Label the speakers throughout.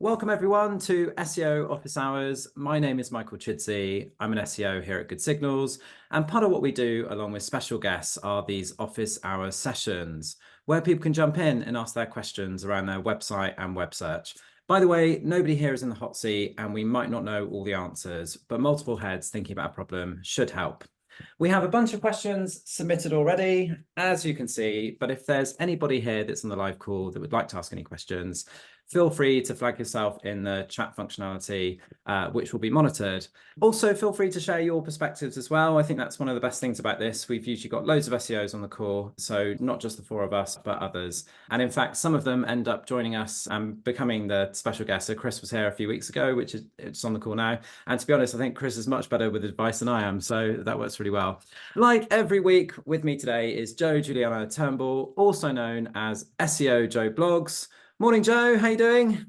Speaker 1: Welcome everyone to SEO Office Hours. My name is Michael Chidzey. I'm an SEO here at Good Signals, and part of what we do along with special guests are these office hour sessions where people can jump in and ask their questions around their website and web search. By the way, nobody here is in the hot seat and we might not know all the answers, but multiple heads thinking about a problem should help. We have a bunch of questions submitted already, as you can see, but if there's anybody here that's on the live call that would like to ask any questions, feel free to flag yourself in the chat functionality, which will be monitored. Also, feel free to share your perspectives as well. I think that's one of the best things about this. We've usually got loads of SEOs on the call, so not just the four of us, but others. And in fact, some of them end up joining us and becoming the special guest. So Chris was here a few weeks ago, which is it's on the call now. And to be honest, I think Chris is much better with advice than I am, so that works really well. Like every week, with me today is Joe Juliana Turnbull, also known as SEO Joe Blogs. Morning, Joe. How you doing?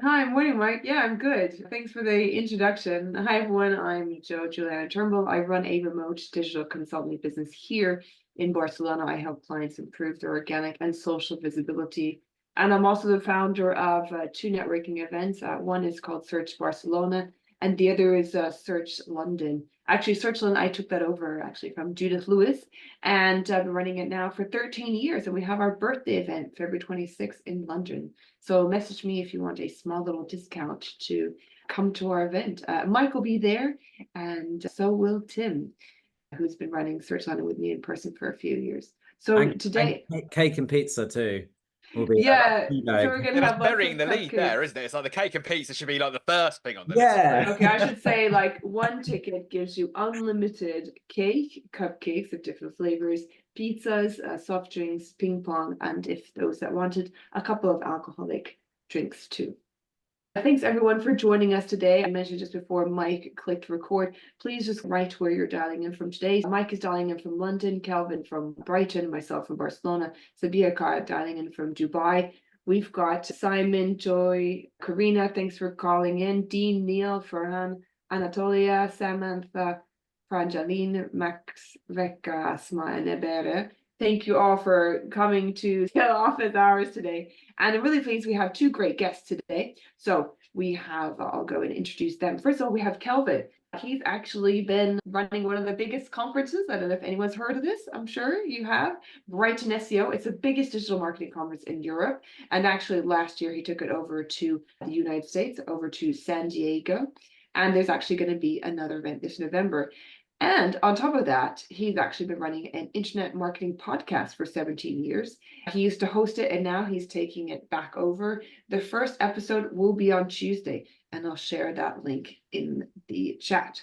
Speaker 2: Hi, morning, Mike. Yeah, I'm good. Thanks for the introduction. Hi, everyone. I'm Joe Juliana Turnbull. I run a remote digital consulting business here in Barcelona. I help clients improve their organic and social visibility. And I'm also the founder of two networking events. One is called Search Barcelona, and the other is Search London. Actually, Search London, I took that over actually from Judith Lewis, and I've been running it now for 13 years. And we have our birthday event, February 26th in London. So message me if you want a small little discount to come to our event. Mike will be there, and so will Tim, who's been running Search London with me in person for a few years. So today,
Speaker 1: and cake and pizza too will be
Speaker 2: yeah, so
Speaker 1: there.
Speaker 2: we're gonna
Speaker 3: That's
Speaker 2: have lots
Speaker 3: burying
Speaker 2: of
Speaker 3: the lead there,
Speaker 2: cupcakes.
Speaker 3: isn't it? It's like the cake and pizza should be like the first thing on the
Speaker 1: Yeah.
Speaker 3: list.
Speaker 2: Okay, I should say like one ticket gives you unlimited cake, cupcakes of different flavors, pizzas, soft drinks, ping pong, and if those that wanted, a couple of alcoholic drinks too. Thanks everyone for joining us today. I mentioned just before Mike clicked record. Please just write where you're dialing in from today. Mike is dialing in from London, Kelvin from Brighton, myself from Barcelona, Sabiha dialing in from Dubai. We've got Simon, Joy, Karina, thanks for calling in, Dean, Neil, Farhan, Anatolia, Samantha, Franjaline, Max, Vecca, Asma, and Ebere. Thank you all for coming to the office hours today. And I'm really pleased we have two great guests today. So we have, I'll go and introduce them. First of all, we have Kelvin. He's actually been running one of the biggest conferences. I don't know if anyone's heard of this. I'm sure you have. Brighton SEO. It's the biggest digital marketing conference in Europe. And actually last year he took it over to the United States, over to San Diego. And there's actually going to be another event this November. And on top of that, he's actually been running an internet marketing podcast for 17 years. He used to host it and now he's taking it back over. The first episode will be on Tuesday, and I'll share that link in the chat.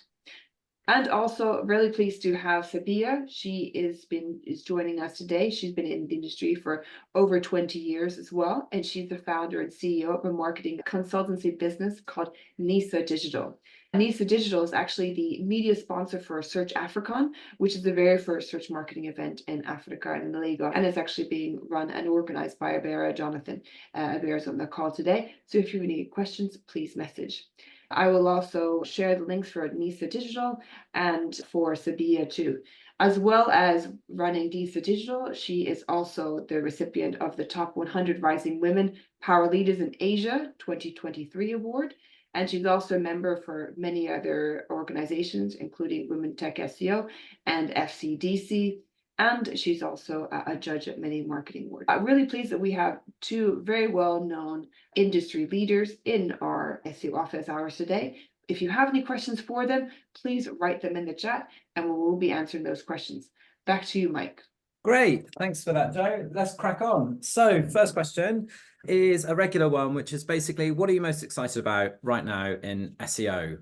Speaker 2: And also really pleased to have Sabiha. She is joining us today. She's been in the industry for over 20 years as well. And she's the founder and CEO of a marketing consultancy business called Nisa Digital. Nisa Digital is actually the media sponsor for Search Africon, which is the very first search marketing event in Africa and in Lagos. And it's actually being run and organized by Abera Jonathan. Abera's on the call today. So if you have any questions, please message. I will also share the links for Nisa Digital and for Sabiha too. As well as running Nisa Digital, she is also the recipient of the Top 100 Rising Women Power Leaders in Asia 2023 award. And she's also a member for many other organizations, including Women Tech SEO and FCDC. And she's also a judge at many marketing awards. I'm really pleased that we have two very well-known industry leaders in our SEO office hours today. If you have any questions for them, please write them in the chat and we will be answering those questions. Back to you, Mike.
Speaker 1: Great. Thanks for that, Joe. Let's crack on. So first question is a regular one, which is basically, what are you most excited about right now in SEO?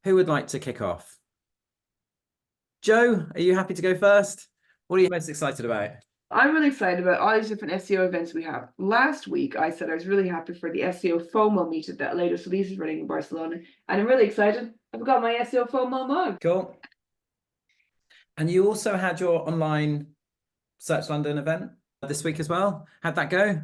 Speaker 1: Who would like to kick off? Joe, are you happy to go first? What are you most excited about?
Speaker 2: I'm really excited about all these different SEO events we have. Last week, I said I was really happy for the SEO FOMO meetup that latest release is running in Barcelona. And I'm really excited. I've got my SEO FOMO mug.
Speaker 1: Cool. And you also had your online Search London event this week as well. How'd that go?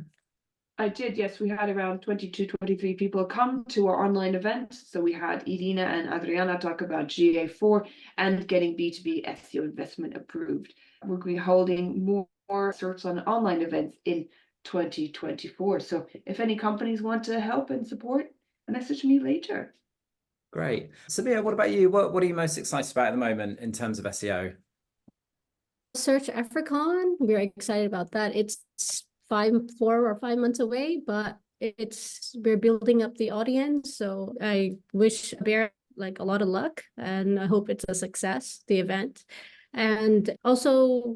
Speaker 2: I did, yes. We had around 22, 23 people come to our online event. So we had Irina and Adriana talk about GA4 and getting B2B SEO investment approved. We're going to be holding more Search London online events in 2024. So if any companies want to help and support, message me later.
Speaker 1: Great. Sabiha, what about you? What are you most excited about at the moment in terms of SEO?
Speaker 4: Search Africon, we're excited about that. It's 4 or 5 months away, but we're building up the audience. So I wish Bear like a lot of luck, and I hope it's a success, the event. And also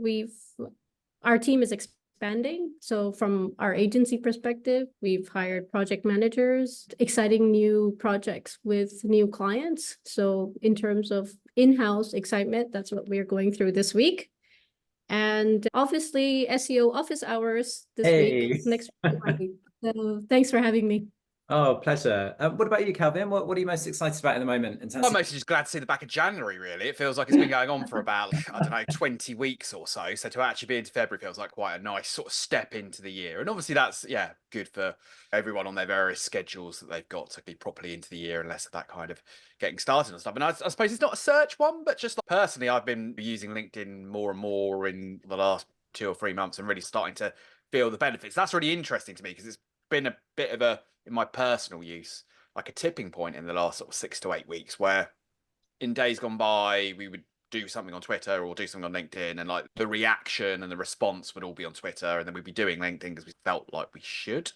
Speaker 4: our team is expanding. So from our agency perspective, we've hired project managers, exciting new projects with new clients. So in terms of in-house excitement, that's what we're going through this week. And obviously SEO office hours this week, next week. So thanks for having me.
Speaker 1: Oh, pleasure. What about you, Kelvin? What are you most excited about at the moment in terms
Speaker 3: I'm mostly just glad to see the back of January, really. It feels like it's been going on for about, I don't know, 20 weeks or so. So to actually be into February feels like quite a nice sort of step into the year. And obviously that's, yeah, good for everyone on their various schedules that they've got to be properly into the year and less of that kind of getting started and stuff. And I suppose it's not a search one, but just like personally, I've been using LinkedIn more and more in the last 2 or 3 months and really starting to feel the benefits. That's really interesting to me because it's been a bit of a, in my personal use, like a tipping point in the last sort of 6 to 8 weeks where in days gone by, we would do something on Twitter or do something on LinkedIn and like the reaction and the response would all be on Twitter and then we'd be doing LinkedIn because we felt like we should.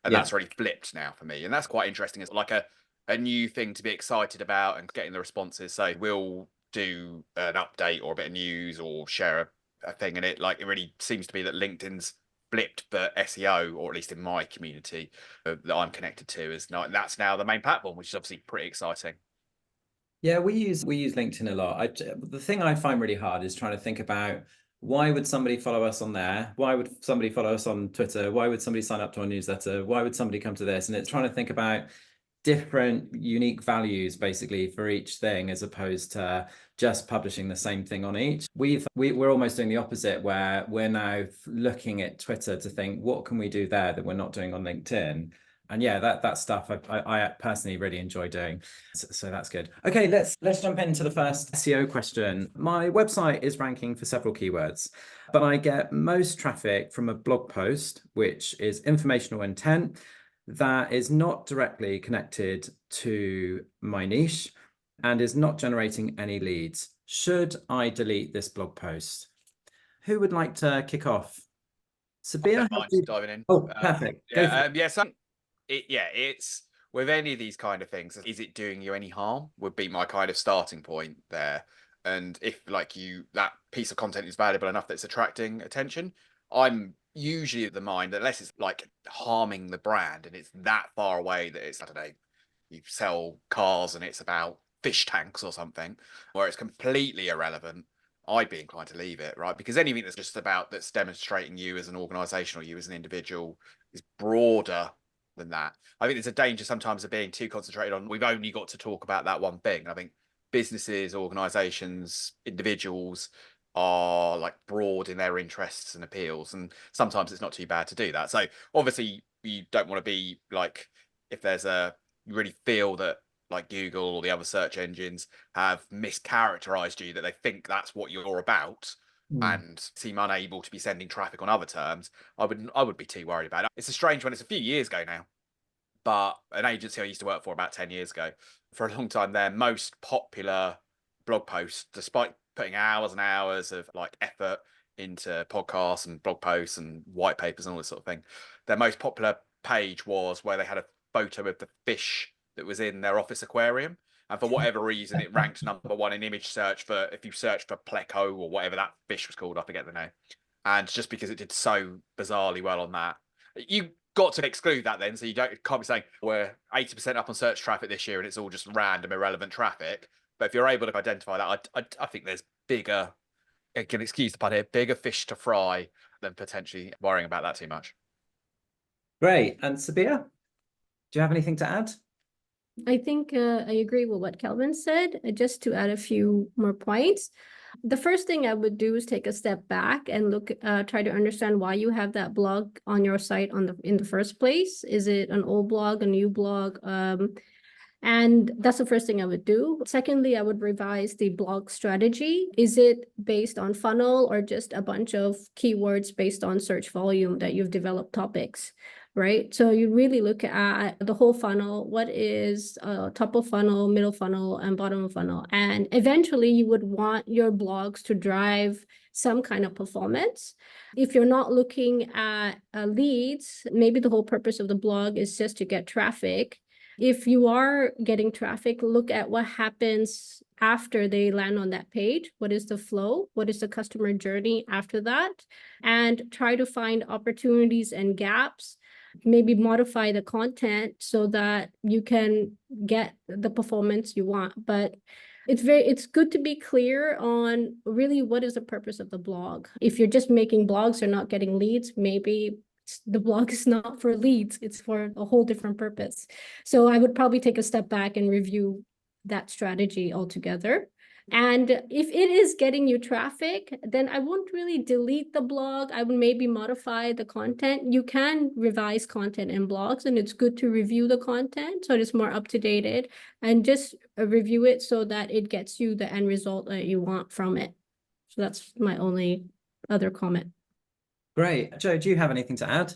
Speaker 3: And that's really flipped now for me. And that's quite interesting. It's like a new thing to be excited about and getting the responses. So we'll do an update or a bit of news or share a thing. And it really seems to be that LinkedIn's flipped the SEO, or at least in my community that I'm connected to, is not, that's now the main platform, which is obviously pretty exciting.
Speaker 1: Yeah, we use LinkedIn a lot. The thing I find really hard is trying to think about why would somebody follow us on there? Why would somebody follow us on Twitter? Why would somebody sign up to our newsletter? Why would somebody come to this? And it's trying to think about different unique values basically for each thing as opposed to just publishing the same thing on each. We're almost doing the opposite where we're now looking at Twitter to think what can we do there that we're not doing on LinkedIn. And yeah, that stuff I personally really enjoy doing. So that's good. Okay, let's jump into the first SEO question. My website is ranking for several keywords, but I get most traffic from a blog post, which is informational intent, that is not directly connected to my niche and is not generating any leads. Should I delete this blog post? Who would like to kick off? Sabiha?
Speaker 3: Diving in.
Speaker 1: Oh, perfect.
Speaker 3: It's with any of these kind of things, is it doing you any harm would be my kind of starting point there. And if that piece of content is valuable enough that it's attracting attention, I'm usually of the mind that unless it's like harming the brand and it's that far away that it's, I don't know, you sell cars and it's about fish tanks or something, where it's completely irrelevant, I'd be inclined to leave it, right? Because anything that's just about that's demonstrating you as an organization or you as an individual is broader than that. I think there's a danger sometimes of being too concentrated on we've only got to talk about that one thing. And I think businesses, organizations, individuals are like broad in their interests and appeals, and sometimes it's not too bad to do that. So obviously you don't want to be like, if there's you really feel that like Google or the other search engines have mischaracterized you, that they think that's what you're about and seem unable to be sending traffic on other terms, I would be too worried about it. It's a strange one. It's a few years ago now, but an agency I used to work for about 10 years ago, for a long time, their most popular blog post, despite putting hours and hours of like effort into podcasts and blog posts and white papers and all this sort of thing, their most popular page was where they had a photo of the fish that was in their office aquarium. And for whatever reason, it ranked #1 in image search for if you search for pleco or whatever that fish was called, I forget the name. And just because it did so bizarrely well on that, you got to exclude that then. So you can't be saying we're 80% up on search traffic this year and it's all just random, irrelevant traffic. But if you're able to identify that, I think there's bigger, again, excuse the pun here, bigger fish to fry than potentially worrying about that too much.
Speaker 1: Great. And Sabiha, do you have anything to add?
Speaker 4: I think I agree with what Kelvin said. Just to add a few more points. The first thing I would do is take a step back and try to understand why you have that blog on your site in the first place. Is it an old blog, a new blog? And that's the first thing I would do. Secondly, I would revise the blog strategy. Is it based on funnel or just a bunch of keywords based on search volume that you've developed topics? right? So you really look at the whole funnel. What is top of funnel, middle funnel, and bottom of funnel? And eventually you would want your blogs to drive some kind of performance. If you're not looking at leads, maybe the whole purpose of the blog is just to get traffic. If you are getting traffic, look at what happens after they land on that page. What is the flow? What is the customer journey after that? And try to find opportunities and gaps. Maybe modify the content so that you can get the performance you want. But it's good to be clear on really what is the purpose of the blog. If you're just making blogs or not getting leads, maybe the blog is not for leads, it's for a whole different purpose. So I would probably take a step back and review that strategy altogether. And if it is getting you traffic, then I won't really delete the blog. I would maybe modify the content. You can revise content in blogs, and it's good to review the content so it's more up to date, and just review it so that it gets you the end result that you want from it. So that's my only other comment.
Speaker 1: Great. Joe, do you have anything to add?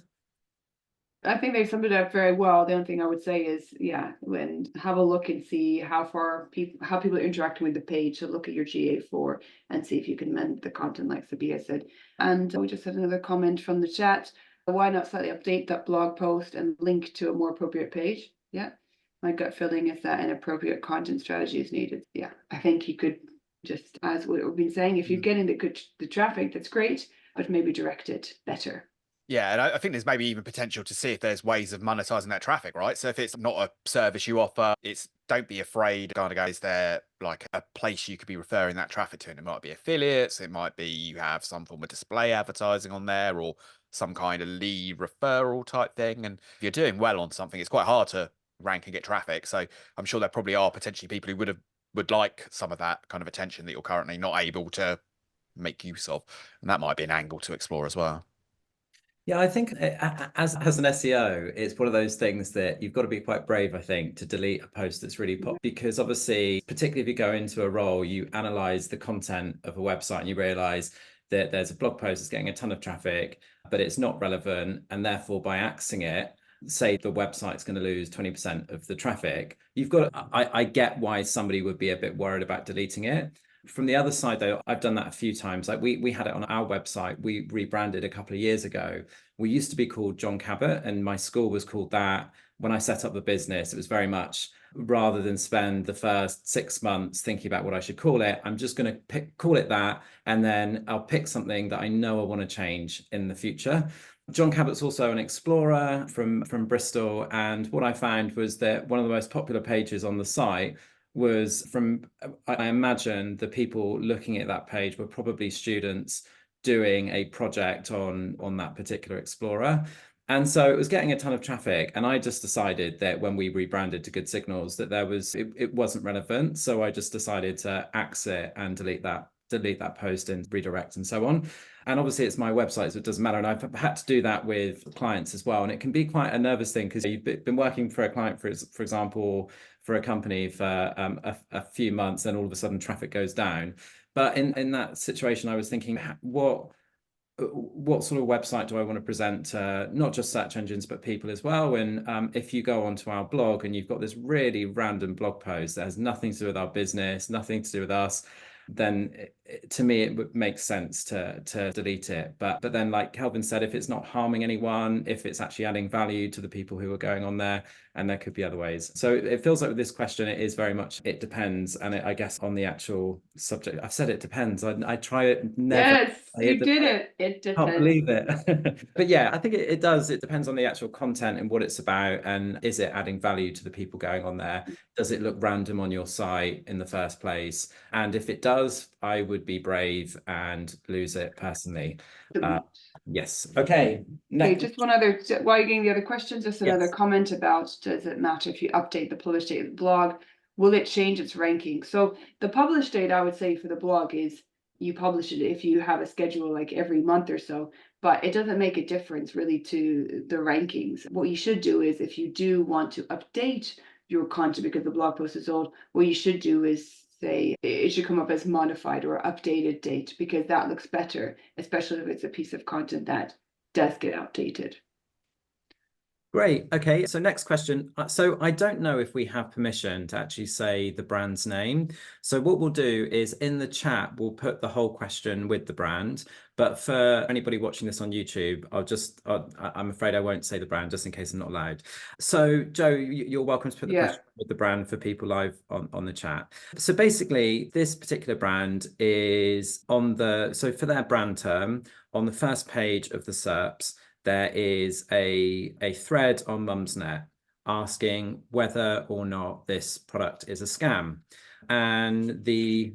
Speaker 2: I think they summed it up very well. The only thing I would say is, yeah, when have a look and see how people are interacting with the page. So look at your GA4 and see if you can mend the content, like Sabiha said. And we just had another comment from the chat. Why not slightly update that blog post and link to a more appropriate page? Yeah, my gut feeling is that an appropriate content strategy is needed. Yeah, I think you could just, as what we've been saying, if you're getting the traffic, that's great, but maybe direct it better.
Speaker 3: Yeah, and I think there's maybe even potential to see if there's ways of monetizing that traffic, right? So if it's not a service you offer, don't be afraid. Kind of go, is there like a place you could be referring that traffic to? And it might be affiliates, it might be you have some form of display advertising on there, or some kind of lead referral type thing. And if you're doing well on something, it's quite hard to rank and get traffic. So I'm sure there probably are potentially people who would like some of that kind of attention that you're currently not able to make use of, and that might be an angle to explore as well.
Speaker 1: Yeah, I think as an SEO, it's one of those things that you've got to be quite brave, I think, to delete a post that's really popular, because obviously, particularly if you go into a role, you analyze the content of a website and you realize that there's a blog post that's getting a ton of traffic, but it's not relevant. And therefore, by axing it, say the website's going to lose 20% of the traffic, you've got, I get why somebody would be a bit worried about deleting it. From the other side, though, I've done that a few times. Like we had it on our website. We rebranded a couple of years ago. We used to be called John Cabot, and my school was called that. When I set up the business, it was very much, rather than spend the first 6 months thinking about what I should call it, I'm just going to call it that, and then I'll pick something that I know I want to change in the future. John Cabot's also an explorer from Bristol, and what I found was that one of the most popular pages on the site was from, I imagine the people looking at that page were probably students doing a project on that particular explorer. And so it was getting a ton of traffic. And I just decided that when we rebranded to Good Signals, that it wasn't relevant. So I just decided to axe it and delete that post and redirect and so on. And obviously it's my website, so it doesn't matter. And I've had to do that with clients as well. And it can be quite a nervous thing, because you've been working for a client, for example, for a company for a few months, and all of a sudden traffic goes down. But in that situation, I was thinking, what sort of website do I want to present to not just search engines, but people as well? And if you go onto our blog and you've got this really random blog post that has nothing to do with our business, nothing to do with us, then to me it would make sense to delete it. But then, like Kelvin said, if it's not harming anyone, if it's actually adding value to the people who are going on there, and there could be other ways. So it feels like with this question, it is very much, it depends. And I guess on the actual subject, I've said it depends. I try it never.
Speaker 2: Yes, you did it. It depends.
Speaker 1: Can't believe it. But yeah, I think it does. It depends on the actual content and what it's about, and is it adding value to the people going on there? Does it look random on your site in the first place? And if it does, I would be brave and lose it personally. Yes. Okay.
Speaker 2: Okay, just one other, while you're getting the other questions, just another
Speaker 1: Yes.
Speaker 2: comment about, does it matter if you update the publish date of the blog? Will it change its ranking? So the publish date, I would say, for the blog is you publish it if you have a schedule like every month or so, but it doesn't make a difference really to the rankings. What you should do is, if you do want to update your content because the blog post is old, what you should do is say it should come up as modified or updated date, because that looks better, especially if it's a piece of content that does get outdated.
Speaker 1: Great. Okay. So next question. So I don't know if we have permission to actually say the brand's name. So what we'll do is in the chat, we'll put the whole question with the brand. But for anybody watching this on YouTube, I'm afraid I won't say the brand just in case I'm not allowed. So Joe, you're welcome to put the question with the brand for people live on the chat. So basically, this particular brand is so for their brand term, on the first page of the SERPs, there is a thread on Mumsnet asking whether or not this product is a scam. And the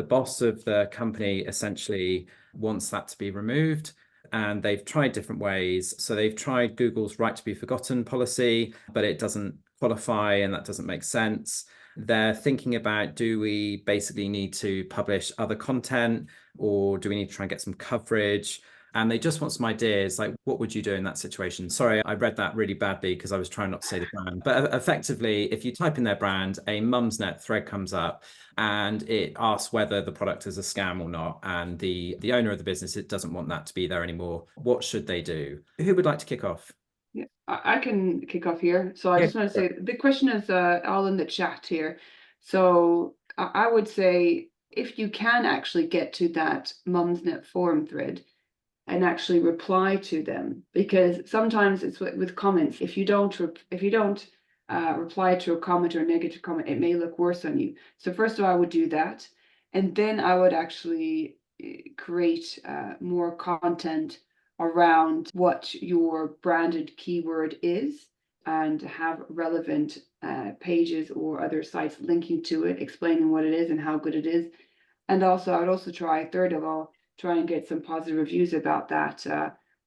Speaker 1: boss of the company essentially wants that to be removed. And they've tried different ways. So they've tried Google's right to be forgotten policy, but it doesn't qualify and that doesn't make sense. They're thinking about, do we basically need to publish other content, or do we need to try and get some coverage? And they just want some ideas, like, what would you do in that situation? Sorry, I read that really badly because I was trying not to say the brand. But effectively, if you type in their brand, a Mumsnet thread comes up and it asks whether the product is a scam or not. And the owner of the business, it doesn't want that to be there anymore. What should they do? Who would like to kick off?
Speaker 2: Yeah, I can kick off here. So I just want to say the big question is all in the chat here. So I would say if you can actually get to that Mumsnet forum thread and actually reply to them, because sometimes it's with comments. If you don't reply to a comment or a negative comment, it may look worse on you. So first of all, I would do that, and then I would actually create more content around what your branded keyword is, and have relevant pages or other sites linking to it, explaining what it is and how good it is. And also, I would also third of all, try and get some positive reviews about that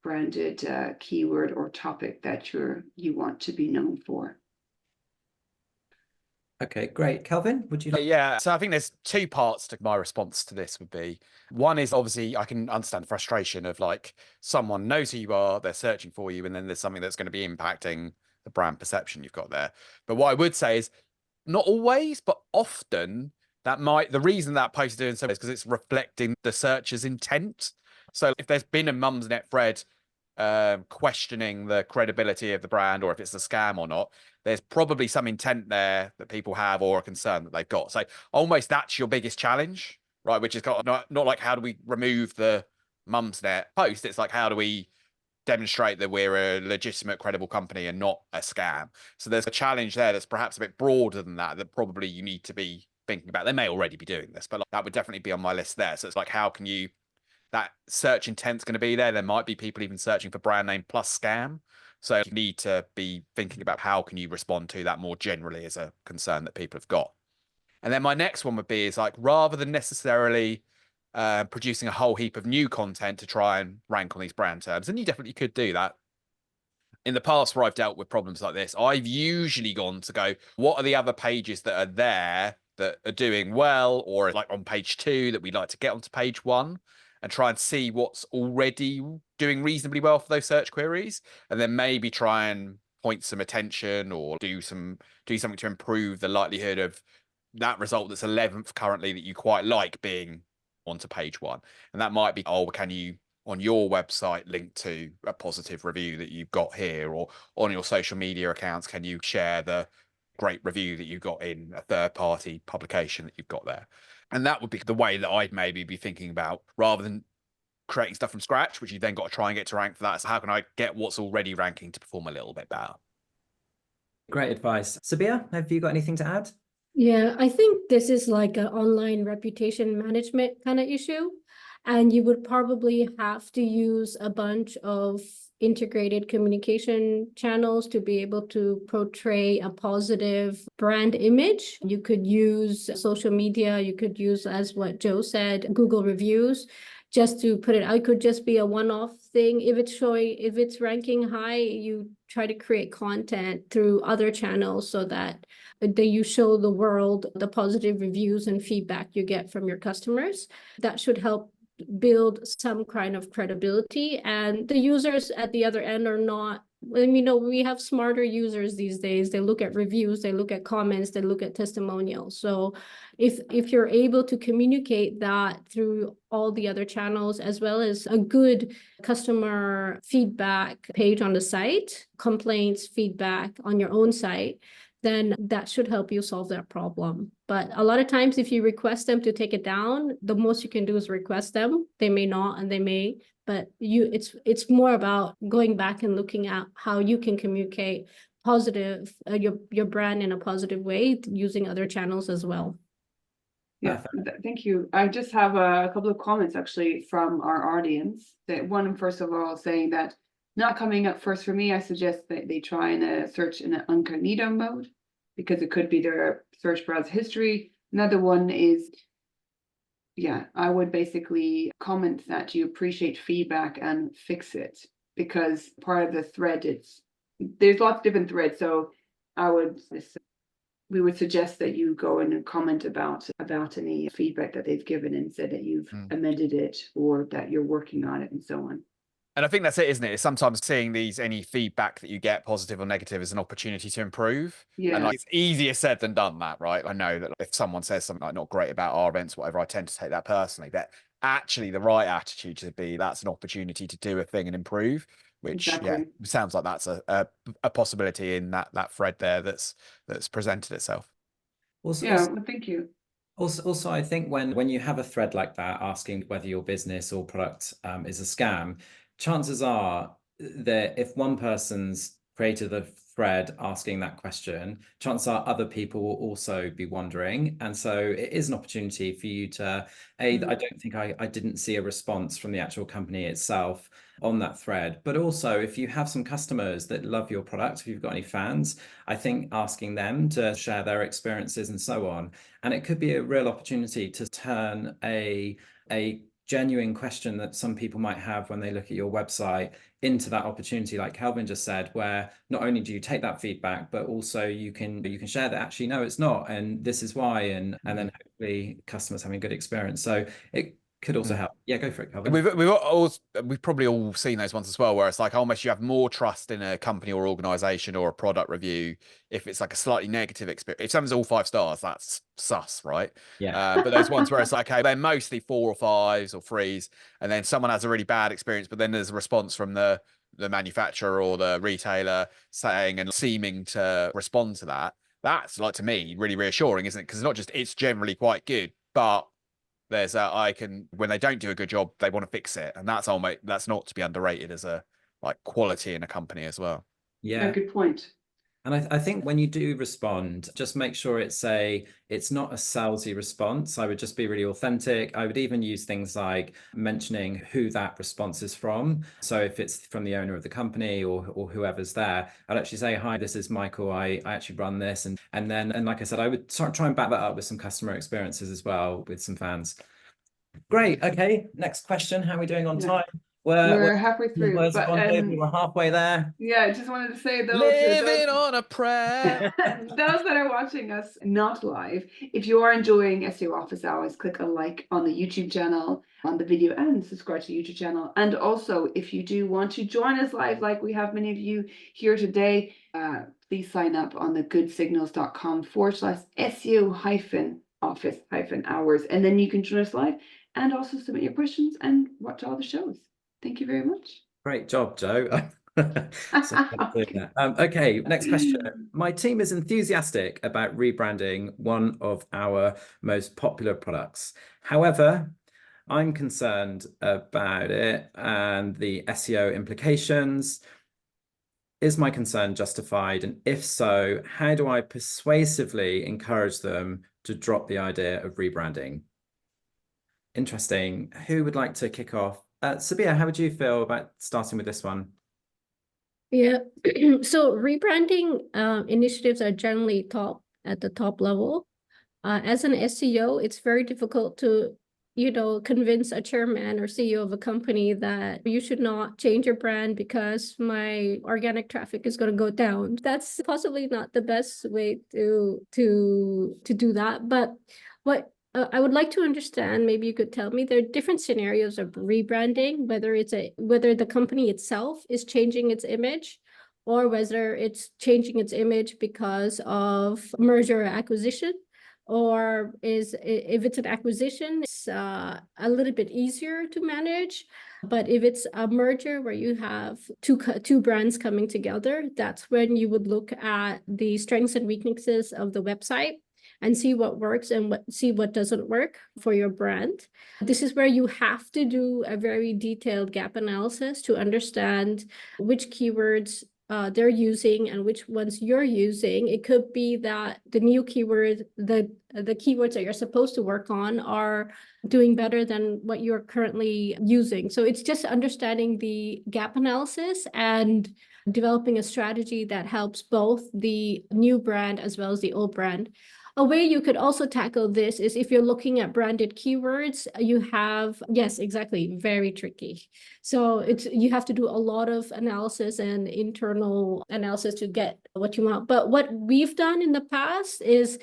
Speaker 2: branded keyword or topic that you want to be known for.
Speaker 1: Okay, great. Kelvin, would you like?
Speaker 3: Yeah, so I think there's two parts to my response to this would be. One is obviously I can understand the frustration of like someone knows who you are, they're searching for you, and then there's something that's going to be impacting the brand perception you've got there. But what I would say is not always, but often the reason that post is doing so is because it's reflecting the searcher's intent. So if there's been a Mumsnet thread questioning the credibility of the brand, or if it's a scam or not, there's probably some intent there that people have, or a concern that they've got. So almost that's your biggest challenge, right? Which is not like how do we remove the Mumsnet post? It's like how do we demonstrate that we're a legitimate, credible company and not a scam? So there's a challenge there that's perhaps a bit broader than that probably you need to be thinking about. They may already be doing this, but that would definitely be on my list there. So it's like, how can you, that search intent's going to be there. There might be people even searching for brand name plus scam. So you need to be thinking about how can you respond to that more generally as a concern that people have got. And then my next one would be is like, rather than necessarily producing a whole heap of new content to try and rank on these brand terms, and you definitely could do that. In the past where I've dealt with problems like this, I've usually gone to go, what are the other pages that are there that are doing well, or like on page 2 that we'd like to get onto page 1, and try and see what's already doing reasonably well for those search queries, and then maybe try and point some attention or do something to improve the likelihood of that result that's 11th currently that you quite like being onto page 1. And that might be, oh, can you on your website link to a positive review that you've got here, or on your social media accounts, can you share the great review that you got in a third-party publication that you've got there? And that would be the way that I'd maybe be thinking about, rather than creating stuff from scratch, which you then got to try and get to rank for that. So how can I get what's already ranking to perform a little bit better?
Speaker 1: Great advice. Sabiha, have you got anything to add?
Speaker 4: Yeah, I think this is like an online reputation management kind of issue. And you would probably have to use a bunch of integrated communication channels to be able to portray a positive brand image. You could use social media, you could use, as what Joe said, Google reviews, just to put it out. It could just be a one-off thing. If it's ranking high, you try to create content through other channels so that you show the world the positive reviews and feedback you get from your customers. That should help build some kind of credibility, and the users at the other end are not And we have smarter users these days. They look at reviews, they look at comments, they look at testimonials. So if you're able to communicate that through all the other channels, as well as a good customer feedback page on the site, complaints, feedback on your own site, then that should help you solve that problem. But a lot of times, if you request them to take it down, the most you can do is request them. They may not, and they may, but it's more about going back and looking at how you can communicate positive your brand in a positive way using other channels as well.
Speaker 2: Yeah, thank you. I just have a couple of comments actually from our audience. That one, first of all, saying that not coming up first for me, I suggest that they try and search in an incognito mode, because it could be their search browser history. Another one is, yeah, I would basically comment that you appreciate feedback and fix it, because part of the thread, there's lots of different threads. So we would suggest that you go in and comment about any feedback that they've given and said that you've amended it or that you're working on it and so on.
Speaker 3: And I think that's it, isn't it? It's sometimes seeing any feedback that you get, positive or negative, as an opportunity to improve.
Speaker 2: Yeah.
Speaker 3: And it's easier said than done, that, right? I know that if someone says something like not great about our events, whatever, I tend to take that personally. But actually the right attitude should be, that's an opportunity to do a thing and improve, which sounds like that's a possibility in that thread there that's presented itself.
Speaker 2: Well, thank you.
Speaker 1: Also, I think when you have a thread like that asking whether your business or product is a scam, chances are that if one person's created a thread asking that question, chances are other people will also be wondering. And so it is an opportunity for you to, I don't think I didn't see a response from the actual company itself on that thread. But also, if you have some customers that love your product, if you've got any fans, I think asking them to share their experiences and so on. And it could be a real opportunity to turn a genuine question that some people might have when they look at your website into that opportunity, like Kelvin just said, where not only do you take that feedback, but also you can share that actually, no, it's not, and this is why, and then hopefully customers having a good experience. So it could also help. Yeah, go for it, Kelvin.
Speaker 3: We've probably all seen those ones as well, where it's like almost you have more trust in a company or organization or a product review if it's like a slightly negative experience. If something's all 5 stars, that's sus, right?
Speaker 1: Yeah.
Speaker 3: But those ones where it's like, okay, they're mostly 4 or 5s or 3s, and then someone has a really bad experience, but then there's a response from the manufacturer or the retailer saying and seeming to respond to that. That's, like, to me, really reassuring, isn't it? Because it's not just it's generally quite good, but there's when they don't do a good job, they want to fix it, and that's not to be underrated as a quality in a company as well.
Speaker 2: Yeah, good point.
Speaker 1: And I think when you do respond, just make sure it's not a salesy response. I would just be really authentic. I would even use things like mentioning who that response is from. So if it's from the owner of the company or whoever's there, I'd actually say, hi, this is Michael. I actually run this. And like I said, I would try and back that up with some customer experiences as well with some fans. Great. Okay. Next question. How are we doing on time?
Speaker 2: We're halfway through, but
Speaker 1: we're halfway there.
Speaker 2: Yeah, I just wanted to say, though,
Speaker 3: living on a prayer.
Speaker 2: Those that are watching us not live, if you are enjoying SEO Office Hours, click a like on the YouTube channel, on the video, and subscribe to the YouTube channel. And also, if you do want to join us live, like we have many of you here today, please sign up on the goodsignals.com/SEO-office-hours, and then you can join us live and also submit your questions and watch all the shows. Thank you very much.
Speaker 1: Great job, Joe. Okay, next question. My team is enthusiastic about rebranding one of our most popular products. However, I'm concerned about it and the SEO implications. Is my concern justified? And if so, how do I persuasively encourage them to drop the idea of rebranding? Interesting. Who would like to kick off? Sabiha, how would you feel about starting with this one?
Speaker 4: Yeah, so rebranding initiatives are generally at the top level. As an SEO, it's very difficult to, convince a chairman or CEO of a company that you should not change your brand because my organic traffic is going to go down. That's possibly not the best way to do that. But what I would like to understand, maybe you could tell me, there are different scenarios of rebranding, whether the company itself is changing its image, or whether it's changing its image because of merger or acquisition. Or if it's an acquisition, it's a little bit easier to manage. But if it's a merger where you have two brands coming together, that's when you would look at the strengths and weaknesses of the website and see what works and see what doesn't work for your brand. This is where you have to do a very detailed gap analysis to understand which keywords they're using and which ones you're using. It could be that the new keyword, the keywords that you're supposed to work on are doing better than what you're currently using. So it's just understanding the gap analysis and developing a strategy that helps both the new brand as well as the old brand. A way you could also tackle this is if you're looking at branded keywords, you have, yes, exactly, very tricky. So you have to do a lot of analysis and internal analysis to get what you want. But what we've done in the past is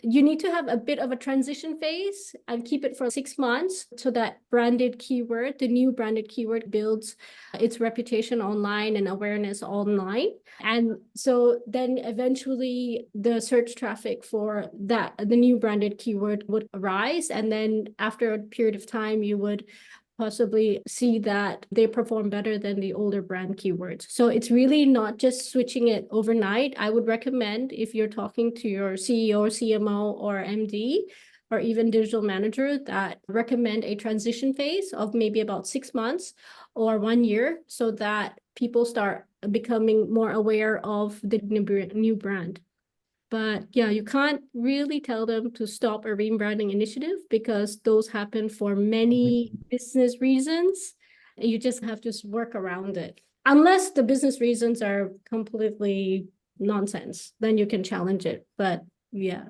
Speaker 4: you need to have a bit of a transition phase and keep it for 6 months so that branded keyword, the new branded keyword, builds its reputation online and awareness online. And so then eventually the search traffic for the new branded keyword would rise. And then after a period of time, you would possibly see that they perform better than the older brand keywords. So it's really not just switching it overnight. I would recommend, if you're talking to your CEO or CMO or MD or even digital manager, that recommend a transition phase of maybe about 6 months or 1 year so that people start becoming more aware of the new brand. But yeah, you can't really tell them to stop a rebranding initiative because those happen for many business reasons. You just have to work around it. Unless the business reasons are completely nonsense, then you can challenge it. But yeah.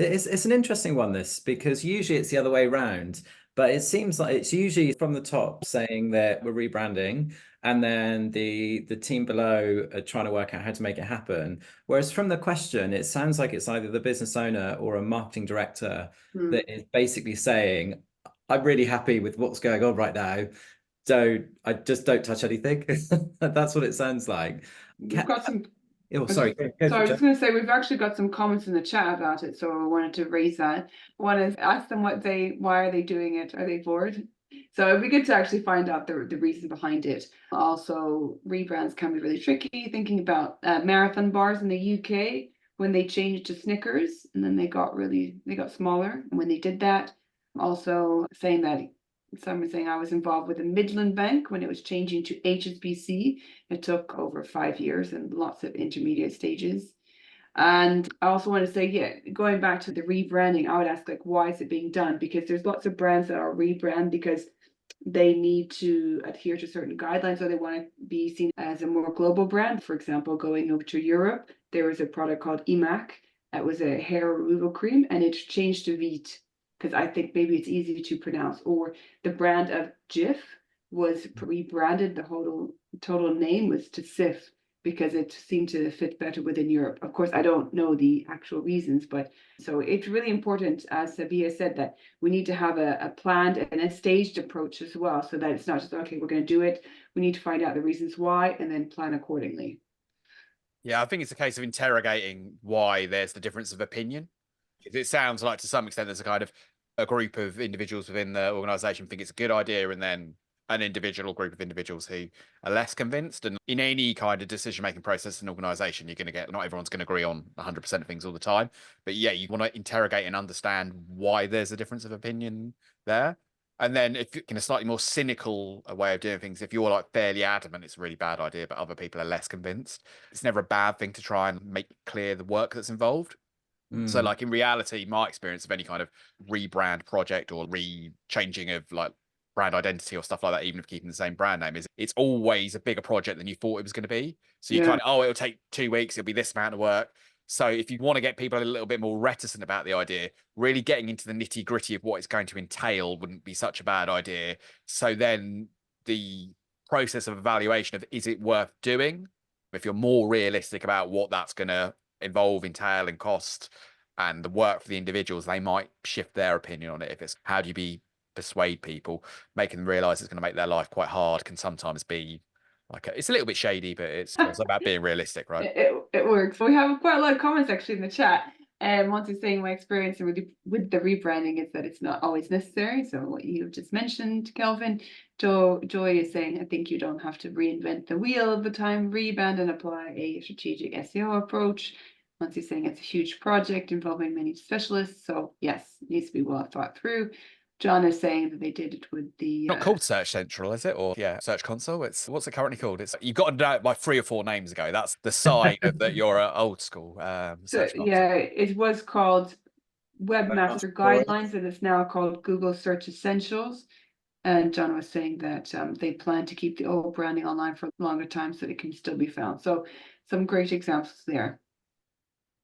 Speaker 1: It's an interesting one, this, because usually it's the other way around. But it seems like it's usually from the top saying that we're rebranding, and then the team below are trying to work out how to make it happen. Whereas from the question, it sounds like it's either the business owner or a marketing director that is basically saying, I'm really happy with what's going on right now. I just don't touch anything. That's what it sounds like.
Speaker 2: We've got some.
Speaker 1: Oh, sorry.
Speaker 2: So I was just going to say, we've actually got some comments in the chat about it, so I wanted to raise that. One is ask them why are they doing it? Are they bored? So it'd be good to actually find out the reason behind it. Also, rebrands can be really tricky. Thinking about marathon bars in the UK when they changed to Snickers, and then they got smaller. And when they did that, also saying that. Someone saying I was involved with the Midland Bank when it was changing to HSBC. It took over 5 years and lots of intermediate stages. And I also want to say, yeah, going back to the rebranding, I would ask, like, why is it being done? Because there's lots of brands that are rebrand because they need to adhere to certain guidelines, or they want to be seen as a more global brand. For example, going over to Europe, there was a product called Emac. That was a hair removal cream, and it changed to Veet, because I think maybe it's easy to pronounce. Or the brand of Jif was rebranded. The total name was to Sif because it seemed to fit better within Europe. Of course, I don't know the actual reasons, but so it's really important, as Sabiha said, that we need to have a planned and a staged approach as well, so that it's not just, okay, we're going to do it. We need to find out the reasons why and then plan accordingly.
Speaker 3: Yeah, I think it's a case of interrogating why there's the difference of opinion. It sounds like to some extent there's a kind of a group of individuals within the organization think it's a good idea, and then an individual group of individuals who are less convinced. And in any kind of decision-making process in an organization, you're going to get, not everyone's going to agree on 100% of things all the time. But yeah, you want to interrogate and understand why there's a difference of opinion there. And then if in a slightly more cynical way of doing things, if you're like fairly adamant it's a really bad idea, but other people are less convinced, it's never a bad thing to try and make clear the work that's involved. So like in reality, my experience of any kind of rebrand project or changing of like brand identity or stuff like that, even if keeping the same brand name, is it's always a bigger project than you thought it was going to be. So you kind of, it'll take 2 weeks, it'll be this amount of work. So if you want to get people a little bit more reticent about the idea, really getting into the nitty gritty of what it's going to entail wouldn't be such a bad idea. So then the process of evaluation of, is it worth doing? If you're more realistic about what that's going to involve, entail, and cost, and the work for the individuals, they might shift their opinion on it. If it's how do you persuade people, making them realize it's going to make their life quite hard can sometimes be Like it's a little bit shady, but it's also about being realistic, right?
Speaker 2: It works. We have quite a lot of comments actually in the chat. And once is saying my experience with the rebranding is that it's not always necessary. So what you've just mentioned, Kelvin. Joy is saying, I think you don't have to reinvent the wheel of the time, rebrand and apply a strategic SEO approach. Once he's saying it's a huge project involving many specialists. So yes, it needs to be well thought through. John is saying that they did it with the
Speaker 3: Not called Search Central, is it? Or yeah, Search Console. It's what's it currently called? It's you've got to know it by 3 or 4 names ago. That's the sign of that you're old school. Search Console.
Speaker 2: yeah, it was called Webmaster Guidelines, and it's now called Google Search Essentials. And John was saying that they plan to keep the old branding online for a longer time so it can still be found. So some great examples there.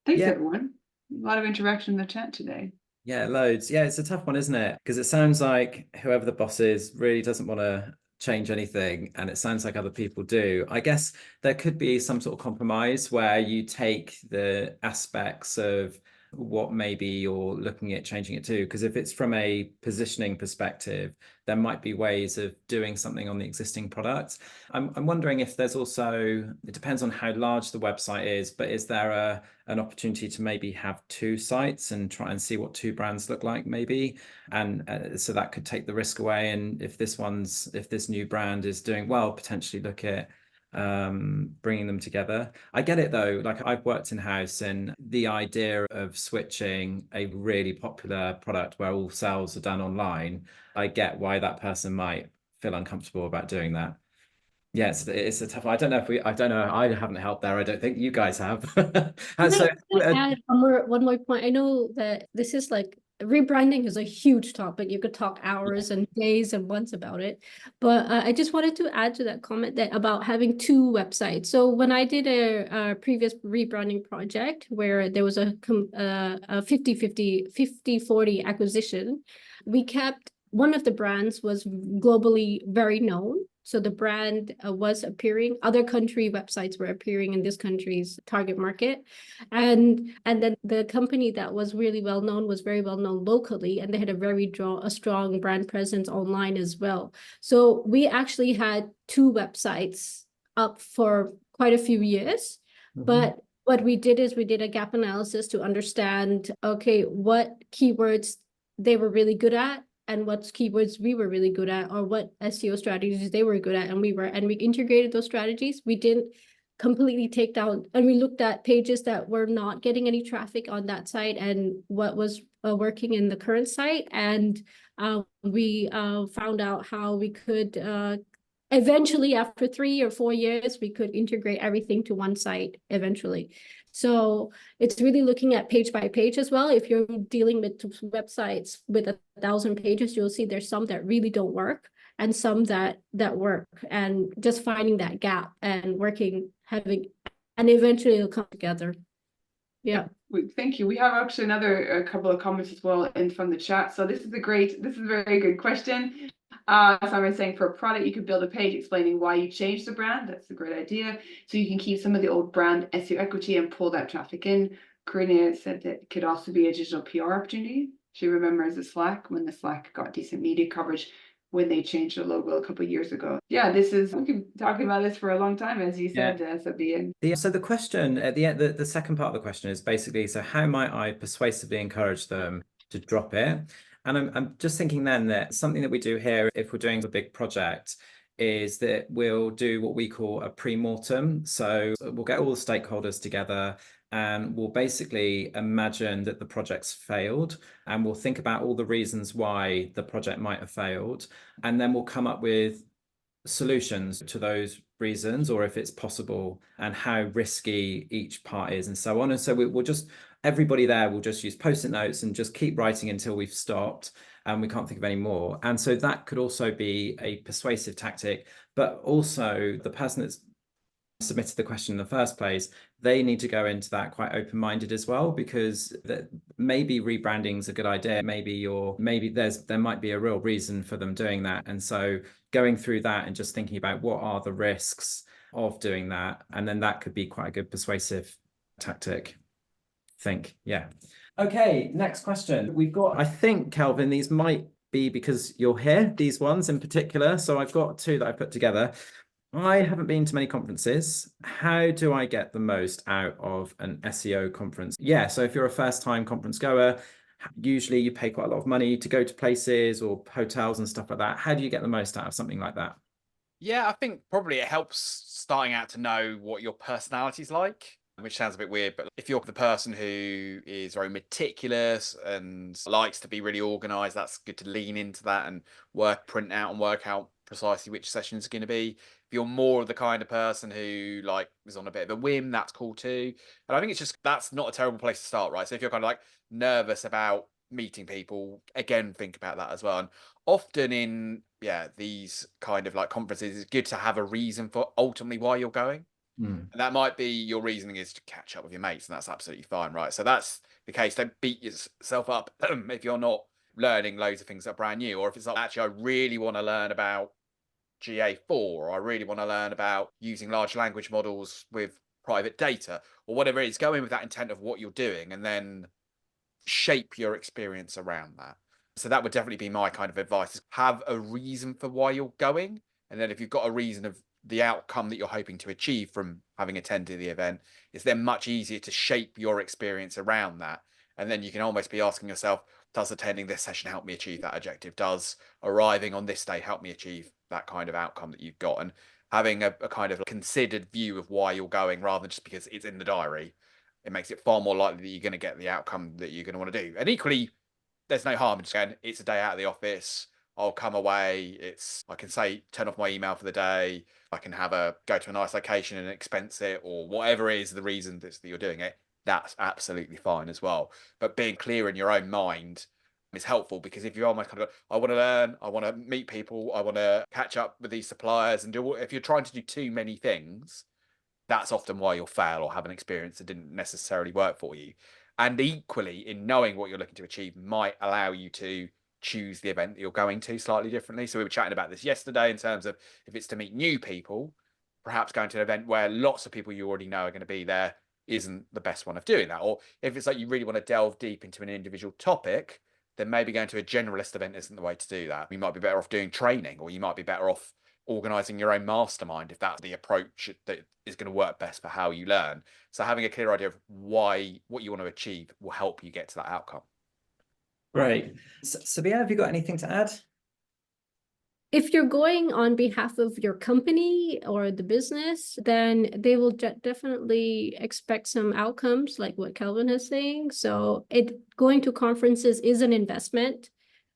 Speaker 2: Thanks, everyone. A lot of interaction in the chat today.
Speaker 1: Yeah, loads. Yeah, it's a tough one, isn't it? Because it sounds like whoever the boss is really doesn't want to change anything, and it sounds like other people do. I guess there could be some sort of compromise where you take the aspects of what maybe you're looking at changing it to, because if it's from a positioning perspective, there might be ways of doing something on the existing product. I'm wondering if there's also, it depends on how large the website is, but is there an opportunity to maybe have 2 sites and try and see what 2 brands look like maybe? And so that could take the risk away. And if this new brand is doing well, potentially look at bringing them together. I get it though, like I've worked in-house, and the idea of switching a really popular product where all sales are done online, I get why that person might feel uncomfortable about doing that. Yeah, it's a tough. I don't know. I haven't helped there. I don't think you guys have. And so
Speaker 4: Can I add one more point? I know that this is like rebranding is a huge topic. You could talk hours and days and months about it. But I just wanted to add to that comment that about having 2 websites. So when I did a previous rebranding project where there was a 50-50, 50-40 acquisition, we kept one of the brands was globally very known. So the brand was appearing, other country websites were appearing in this country's target market. And then the company that was really well known was very well known locally, and they had a strong brand presence online as well. So we actually had 2 websites up for quite a few years. But what we did is we did a gap analysis to understand, okay, what keywords they were really good at, and what keywords we were really good at, or what SEO strategies they were good at, and we integrated those strategies. We didn't completely take down, and we looked at pages that were not getting any traffic on that site and what was working in the current site, and we found out how we could eventually, after 3 or 4 years, we could integrate everything to one site eventually. So it's really looking at page by page as well. If you're dealing with websites with 1,000 pages, you'll see there's some that really don't work and some that work, and just finding that gap and and eventually it'll come together. Yeah.
Speaker 2: Thank you. We have actually a couple of comments as well from the chat. So this is a very good question. So I was saying, for a product, you could build a page explaining why you changed the brand. That's a great idea. So you can keep some of the old brand SEO equity and pull that traffic in. Karina said that it could also be a digital PR opportunity. She remembers the Slack, when the Slack got decent media coverage when they changed the logo a couple of years ago. Yeah, we could talk about this for a long time, as you said, Sabiha.
Speaker 1: So the question at the end, the second part of the question is basically, so how might I persuasively encourage them to drop it? And I'm just thinking then that something that we do here, if we're doing a big project, is that we'll do what we call a pre-mortem. So we'll get all the stakeholders together and we'll basically imagine that the project's failed, and we'll think about all the reasons why the project might have failed. And then we'll come up with solutions to those reasons, or if it's possible, and how risky each part is, and so on. And so we'll just, everybody there will just use post-it notes and just keep writing until we've stopped and we can't think of any more. And so that could also be a persuasive tactic, but also the person that's submitted the question in the first place, they need to go into that quite open-minded as well, because maybe rebranding is a good idea. Maybe there might be a real reason for them doing that. And so going through that and just thinking about what are the risks of doing that, and then that could be quite a good persuasive tactic. Yeah. Okay, next question. We've got, I think, Kelvin, these might be because you're here, these ones in particular. So I've got 2 that I put together. I haven't been to many conferences. How do I get the most out of an SEO conference? Yeah, so if you're a first-time conference goer, usually you pay quite a lot of money to go to places or hotels and stuff like that. How do you get the most out of something like that?
Speaker 3: Yeah, I think probably it helps starting out to know what your personality's like, which sounds a bit weird, but if you're the person who is very meticulous and likes to be really organized, that's good to lean into that and print out and work out precisely which sessions are going to be. If you're more of the kind of person who like is on a bit of a whim, that's cool too. And I think it's just, that's not a terrible place to start, right? So if you're kind of like nervous about meeting people, again, think about that as well. And often in these kind of like conferences, it's good to have a reason for ultimately why you're going. And that might be your reasoning is to catch up with your mates, and that's absolutely fine, right? So that's the case. Don't beat yourself up if you're not learning loads of things that are brand new, or if it's like, actually, I really want to learn about GA4, or I really want to learn about using large language models with private data, or whatever it is. Go in with that intent of what you're doing, and then shape your experience around that. So that would definitely be my kind of advice, is have a reason for why you're going. And then if you've got a reason of the outcome that you're hoping to achieve from having attended the event, it's then much easier to shape your experience around that. And then you can almost be asking yourself, does attending this session help me achieve that objective? Does arriving on this day help me achieve that kind of outcome that you've got? And having a kind of considered view of why you're going rather than just because it's in the diary, it makes it far more likely that you're going to get the outcome that you're going to want to do. And equally, there's no harm in just going, it's a day out of the office. I'll come away. I can say, turn off my email for the day. I can go to a nice location and expense it, or whatever is the reason that you're doing it. That's absolutely fine as well. But being clear in your own mind is helpful, because if you're almost kind of, I want to learn, I want to meet people, I want to catch up with these suppliers and if you're trying to do too many things, that's often why you'll fail or have an experience that didn't necessarily work for you. And equally, in knowing what you're looking to achieve might allow you to choose the event that you're going to slightly differently. So we were chatting about this yesterday in terms of if it's to meet new people, perhaps going to an event where lots of people you already know are going to be there isn't the best one of doing that. Or if it's like you really want to delve deep into an individual topic, then maybe going to a generalist event isn't the way to do that. You might be better off doing training, or you might be better off organizing your own mastermind if that's the approach that is going to work best for how you learn. So having a clear idea of what you want to achieve will help you get to that outcome.
Speaker 1: Great. Sabiha, have you got anything to add?
Speaker 4: If you're going on behalf of your company or the business, then they will definitely expect some outcomes like what Kelvin is saying. So going to conferences is an investment.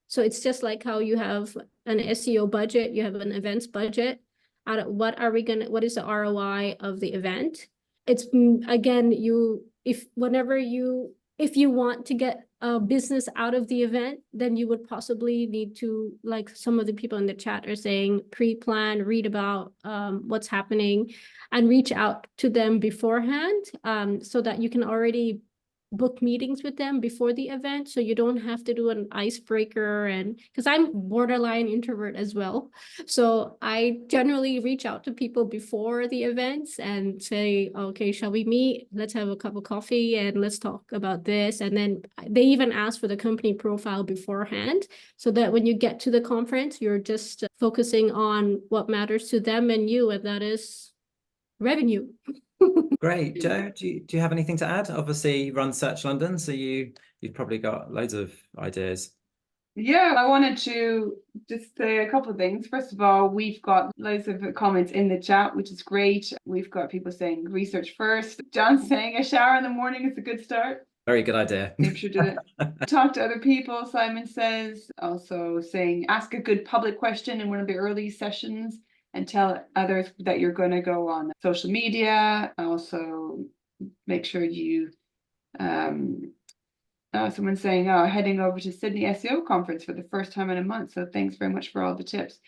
Speaker 4: So it's just like how you have an SEO budget, you have an events budget. What is the ROI of the event? It's again, if you want to get a business out of the event, then you would possibly need to, like some of the people in the chat are saying, pre-plan, read about what's happening, and reach out to them beforehand, so that you can already book meetings with them before the event, so you don't have to do an icebreaker. And because I'm borderline introvert as well, so I generally reach out to people before the events and say, okay, shall we meet? Let's have a cup of coffee and let's talk about this. And then they even ask for the company profile beforehand, so that when you get to the conference, you're just focusing on what matters to them and you, and that is revenue.
Speaker 1: Great. Joe, do you have anything to add? Obviously, you run Search London, so you've probably got loads of ideas.
Speaker 2: Yeah, I wanted to just say a couple of things. First of all, we've got loads of comments in the chat, which is great. We've got people saying research first. John's saying a shower in the morning is a good start.
Speaker 1: Very good idea.
Speaker 2: Maybe should do it. Talk to other people, Simon says. Also saying ask a good public question in one of the early sessions and tell others that you're going to go on social media. Also make sure you someone's saying, heading over to Sydney SEO conference for the first time in a month. So thanks very much for all the tips.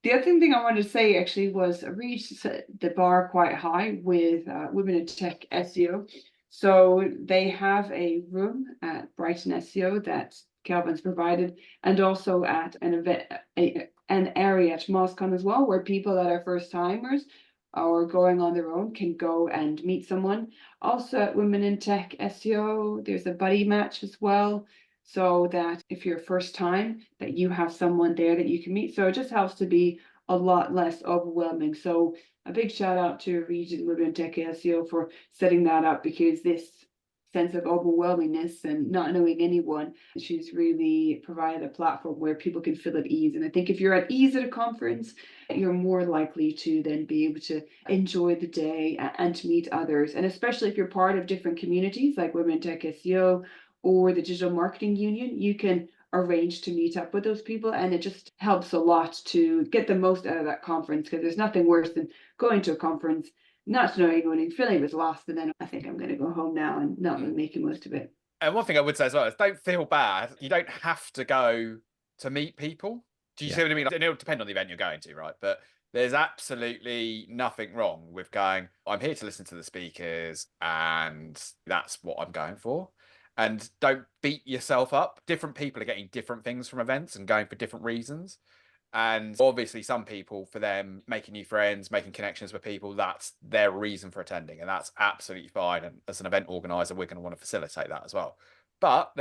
Speaker 2: The other thing I wanted to say actually was reach the bar quite high with Women in Tech SEO. So they have a room at Brighton SEO that Kelvin's provided, and also at an event, an area at MozCon as well, where people that are first timers or going on their own can go and meet someone. Also at Women in Tech SEO, there's a buddy match as well, so that if you're first time, that you have someone there that you can meet. So it just helps to be a lot less overwhelming. So a big shout out to Region Women Tech SEO for setting that up, because this sense of overwhelmingness and not knowing anyone, she's really provided a platform where people can feel at ease. And I think if you're at ease at a conference, you're more likely to then be able to enjoy the day and to meet others. And especially if you're part of different communities like Women Tech SEO or the Digital Marketing Union, you can arrange to meet up with those people, and it just helps a lot to get the most out of that conference, because there's nothing worse than going to a conference, not knowing anyone and feeling it was lost, and then I think I'm going to go home now and not really making most of it.
Speaker 3: And one thing I would say as well is don't feel bad. You don't have to go to meet people. Do you see what I mean? It'll depend on the event you're going to, right? But there's absolutely nothing wrong with going, I'm here to listen to the speakers and that's what I'm going for. And don't beat yourself up. Different people are getting different things from events and going for different reasons. And obviously some people, for them, making new friends, making connections with people, that's their reason for attending. And that's absolutely fine. And as an event organizer, we're going to want to facilitate that as well. But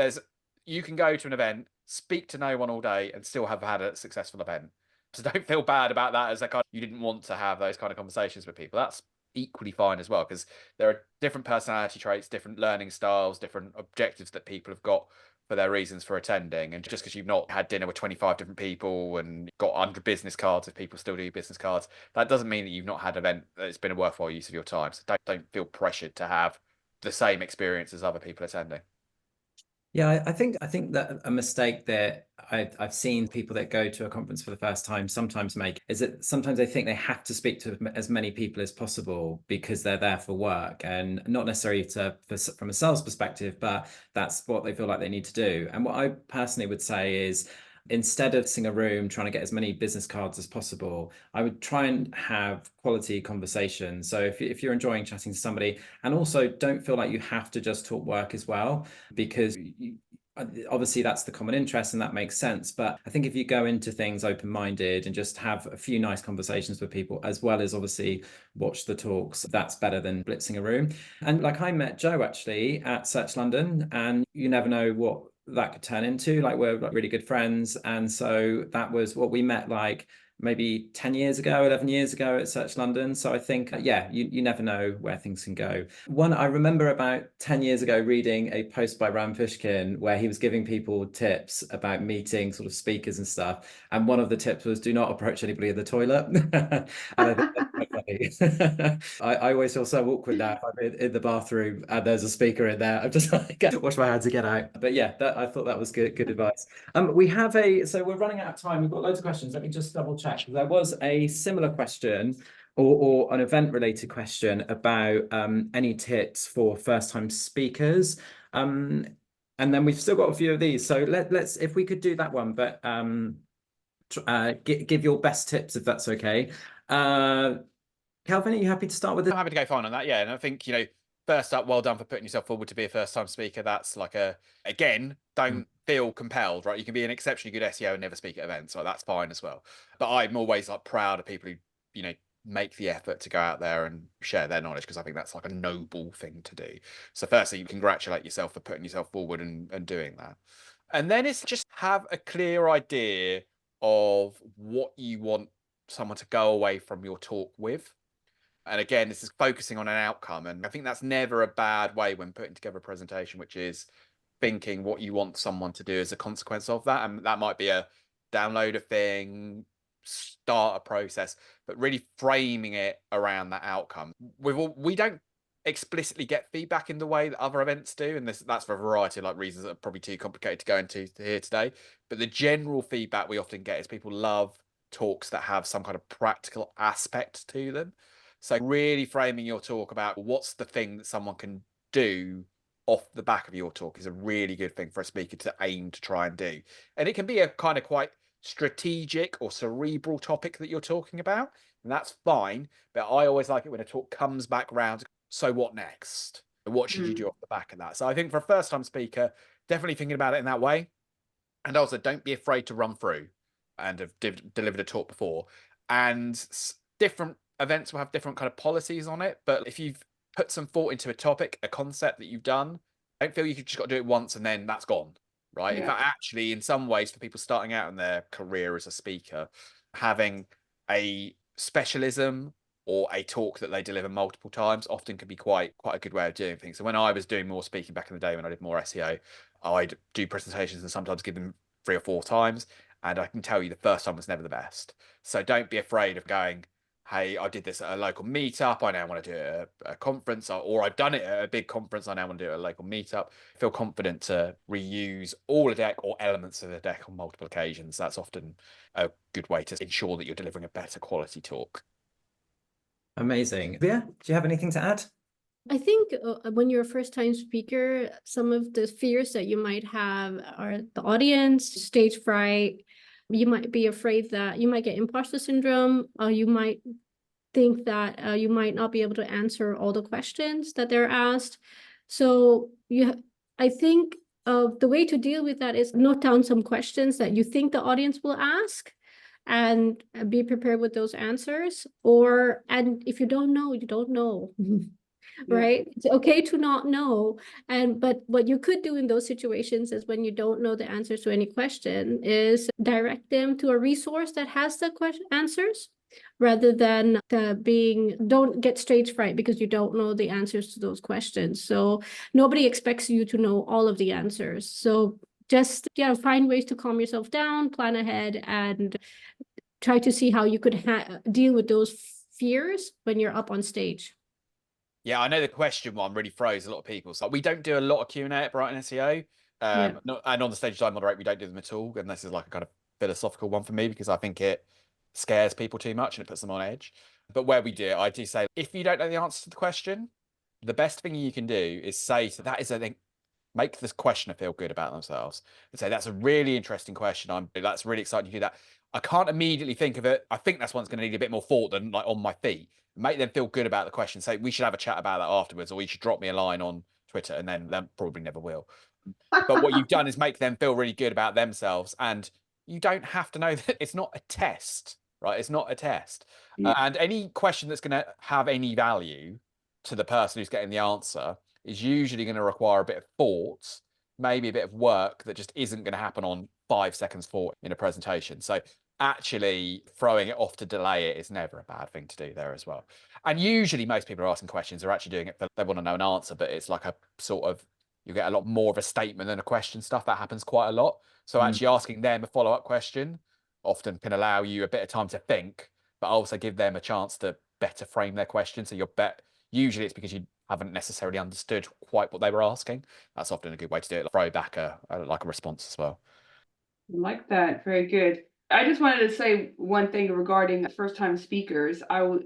Speaker 3: you can go to an event, speak to no one all day and still have had a successful event. So don't feel bad about that as you didn't want to have those kind of conversations with people. That's equally fine as well, because there are different personality traits, different learning styles, different objectives that people have got for their reasons for attending. And just because you've not had dinner with 25 different people and got 100 business cards, if people still do business cards, that doesn't mean that you've not had an event that's been a worthwhile use of your time. So don't feel pressured to have the same experience as other people attending.
Speaker 1: Yeah, I think that a mistake that I've seen people that go to a conference for the first time sometimes make is that sometimes they think they have to speak to as many people as possible because they're there for work, and not necessarily from a sales perspective, but that's what they feel like they need to do. And what I personally would say is, instead of sitting a room trying to get as many business cards as possible, I would try and have quality conversations. So if you're enjoying chatting to somebody, and also don't feel like you have to just talk work as well, because obviously that's the common interest and that makes sense. But I think if you go into things open-minded and just have a few nice conversations with people, as well as obviously watch the talks, that's better than blitzing a room. And like, I met Joe actually at Search London, and you never know what that could turn into. Like, we're really good friends, and so that was what we met like maybe 10 years ago, 11 years ago at Search London. So I think, yeah, you never know where things can go. One, I remember about 10 years ago reading a post by Ram Fishkin where he was giving people tips about meeting sort of speakers and stuff. And one of the tips was, do not approach anybody in the toilet. And I think that's quite funny. I always feel so awkward now if I'm in the bathroom and there's a speaker in there. I'm just like, wash my hands to get out. But yeah, I thought that was good advice. We have so we're running out of time. We've got loads of questions. Let me just double check. There was a similar question or an event related question about any tips for first time speakers. And then we've still got a few of these. So let's, if we could do that one, but give your best tips if that's okay. Kelvin, are you happy to start with it?
Speaker 3: I'm happy to go fine on that. Yeah. And I think, first up, well done for putting yourself forward to be a first time speaker. That's like again, don't feel compelled, right? You can be an exceptionally good SEO and never speak at events. So that's fine as well. But I'm always like proud of people who, make the effort to go out there and share their knowledge, because I think that's like a noble thing to do. So firstly, you congratulate yourself for putting yourself forward and doing that. And then it's just have a clear idea of what you want someone to go away from your talk with. And again, this is focusing on an outcome. And I think that's never a bad way when putting together a presentation, which is thinking what you want someone to do as a consequence of that. And that might be a download a thing, start a process, but really framing it around that outcome. We don't explicitly get feedback in the way that other events do. And that's for a variety of reasons that are probably too complicated to go into here today. But the general feedback we often get is people love talks that have some kind of practical aspect to them. So really framing your talk about what's the thing that someone can do off the back of your talk is a really good thing for a speaker to aim to try and do. And it can be a kind of quite strategic or cerebral topic that you're talking about, and that's fine. But I always like it when a talk comes back round. So what next? What should you do off the back of that? So I think for a first time speaker, definitely thinking about it in that way. And also don't be afraid to run through and have delivered a talk before. And different events will have different kind of policies on it, but if you've put some thought into a topic, a concept that you've done, don't feel you've just got to do it once and then that's gone, right? Yeah. In fact, actually, in some ways, for people starting out in their career as a speaker, having a specialism or a talk that they deliver multiple times often can be quite a good way of doing things. So when I was doing more speaking back in the day, when I did more SEO, I'd do presentations and sometimes give them 3 or 4 times. And I can tell you the first time was never the best. So don't be afraid of going, hey, I did this at a local meetup, I now want to do it at a conference, or I've done it at a big conference, I now want to do it at a local meetup. Feel confident to reuse all a deck or elements of the deck on multiple occasions. That's often a good way to ensure that you're delivering a better quality talk.
Speaker 1: Amazing. Bia, do you have anything to add?
Speaker 4: I think when you're a first-time speaker, some of the fears that you might have are the audience, stage fright. You might be afraid that you might get imposter syndrome. You might think that you might not be able to answer all the questions that they're asked. So I think the way to deal with that is note down some questions that you think the audience will ask and be prepared with those answers. And if you don't know, you don't know. Right? It's okay to not know. But what you could do in those situations is when you don't know the answers to any question is direct them to a resource that has the answers, rather than don't get stage fright because you don't know the answers to those questions. So nobody expects you to know all of the answers. So just find ways to calm yourself down, plan ahead, and try to see how you could deal with those fears when you're up on stage.
Speaker 3: Yeah, I know the question one really throws a lot of people. So we don't do a lot of Q&A at Brighton SEO. And on the stage I moderate, we don't do them at all. And this is like a kind of philosophical one for me because I think it scares people too much and it puts them on edge. But where we do it, I do say, if you don't know the answer to the question, the best thing you can do is say to that is a thing, make this questioner feel good about themselves and say, that's a really interesting question. That's really exciting to do that. I can't immediately think of it. I think that's one's going to need a bit more thought than like on my feet. Make them feel good about the question. Say, we should have a chat about that afterwards, or you should drop me a line on Twitter, and then probably never will. But what you've done is make them feel really good about themselves. And you don't have to know that it's not a test, right? It's not a test. And any question that's going to have any value to the person who's getting the answer is usually going to require a bit of thought, maybe a bit of work that just isn't going to happen on 5 seconds thought in a presentation. So actually throwing it off to delay it is never a bad thing to do there as well. And usually most people are asking questions are actually doing it for they want to know an answer, but it's like a sort of, you get a lot more of a statement than a question stuff. That happens quite a lot. So actually asking them a follow-up question often can allow you a bit of time to think, but also give them a chance to better frame their question. So usually it's because you haven't necessarily understood quite what they were asking. That's often a good way to do it. Throw back a response as well.
Speaker 2: I like that. Very good. I just wanted to say one thing regarding first-time speakers. I would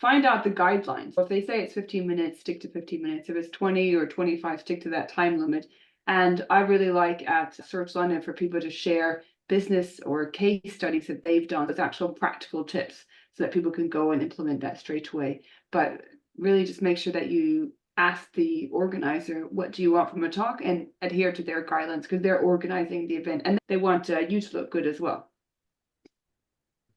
Speaker 2: find out the guidelines. If they say it's 15 minutes, stick to 15 minutes. If it's 20 or 25, stick to that time limit. And I really like at Search London for people to share business or case studies that they've done with actual practical tips so that people can go and implement that straight away. But really just make sure that you ask the organizer, what do you want from a talk, and adhere to their guidelines because they're organizing the event and they want you to look good as well.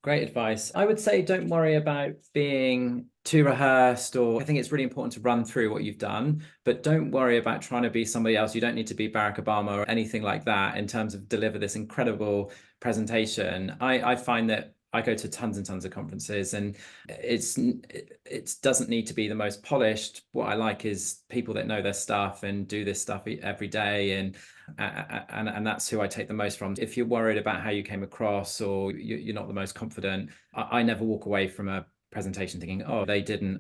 Speaker 1: Great advice. I would say don't worry about being too rehearsed, or I think it's really important to run through what you've done, but don't worry about trying to be somebody else. You don't need to be Barack Obama or anything like that in terms of deliver this incredible presentation. I find that I go to tons and tons of conferences and it doesn't need to be the most polished. What I like is people that know their stuff and do this stuff every day, and that's who I take the most from. If you're worried about how you came across or you're not the most confident, I never walk away from a presentation thinking, oh,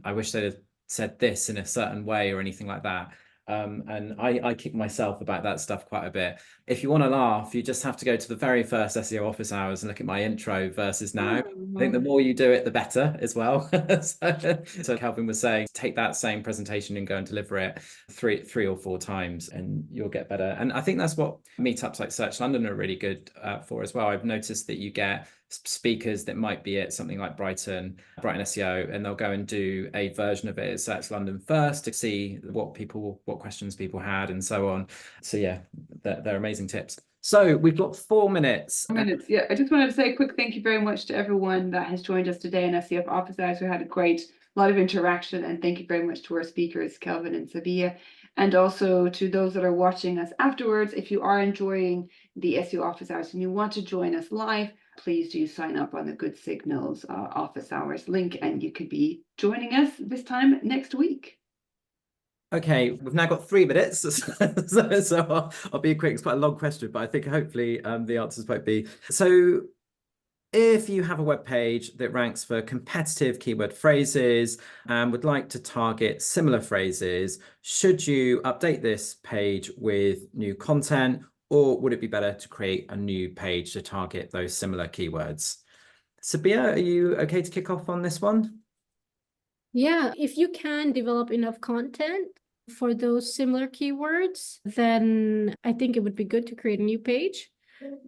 Speaker 1: I wish they'd have said this in a certain way or anything like that. And I kick myself about that stuff quite a bit. If you want to laugh, you just have to go to the very first SEO office hours and look at my intro versus now. I think the more you do it, the better as well. So Kelvin was saying, take that same presentation and go and deliver it three or 4 times and you'll get better. And I think that's what meetups like Search London are really good for as well. I've noticed that you get speakers that might be at something like Brighton SEO, and they'll go and do a version of it at Search London first to see what questions people had and so on. So yeah, they're amazing tips. So we've got 4 minutes.
Speaker 2: Yeah, I just wanted to say a quick thank you very much to everyone that has joined us today in SEO Office Hours. We had a lot of interaction, and thank you very much to our speakers, Kelvin and Sabiha, and also to those that are watching us afterwards. If you are enjoying the SEO Office Hours and you want to join us live, please do sign up on the Good Signals office hours link, and you could be joining us this time next week.
Speaker 1: Okay, we've now got 3 minutes, so I'll be quick. It's quite a long question, but I think hopefully the answers won't be. So if you have a web page that ranks for competitive keyword phrases and would like to target similar phrases, should you update this page with new content, or would it be better to create a new page to target those similar keywords? Sabiha, are you okay to kick off on this one?
Speaker 4: Yeah, if you can develop enough content for those similar keywords, then I think it would be good to create a new page.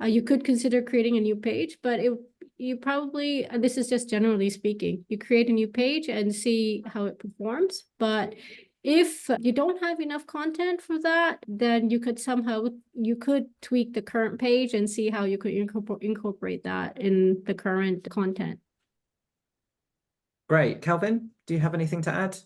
Speaker 4: You could consider creating a new page, but you probably, and this is just generally speaking, you create a new page and see how it performs. But if you don't have enough content for that, then you could tweak the current page and see how you could incorporate that in the current content.
Speaker 1: Great. Kelvin, do you have anything to add?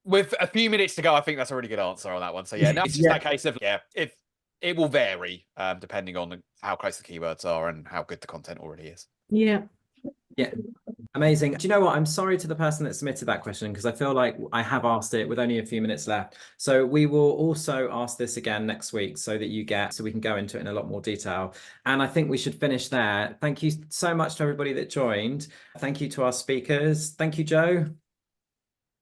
Speaker 3: With a few minutes to go, I think that's a really good answer on that one. So yeah, now it's just that case of, if it will vary depending on how close the keywords are and how good the content already is.
Speaker 4: Yeah.
Speaker 1: Yeah. Amazing. Do you know what? I'm sorry to the person that submitted that question, because I feel like I have asked it with only a few minutes left. So we will also ask this again next week so we can go into it in a lot more detail. And I think we should finish there. Thank you so much to everybody that joined. Thank you to our speakers. Thank you, Joe.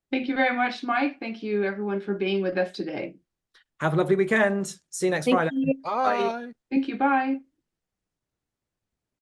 Speaker 2: Thank you very much, Mike. Thank you, everyone, for being with us today.
Speaker 1: Have a lovely weekend. See you next Friday.
Speaker 2: You.
Speaker 3: Bye.
Speaker 2: Thank you. Bye.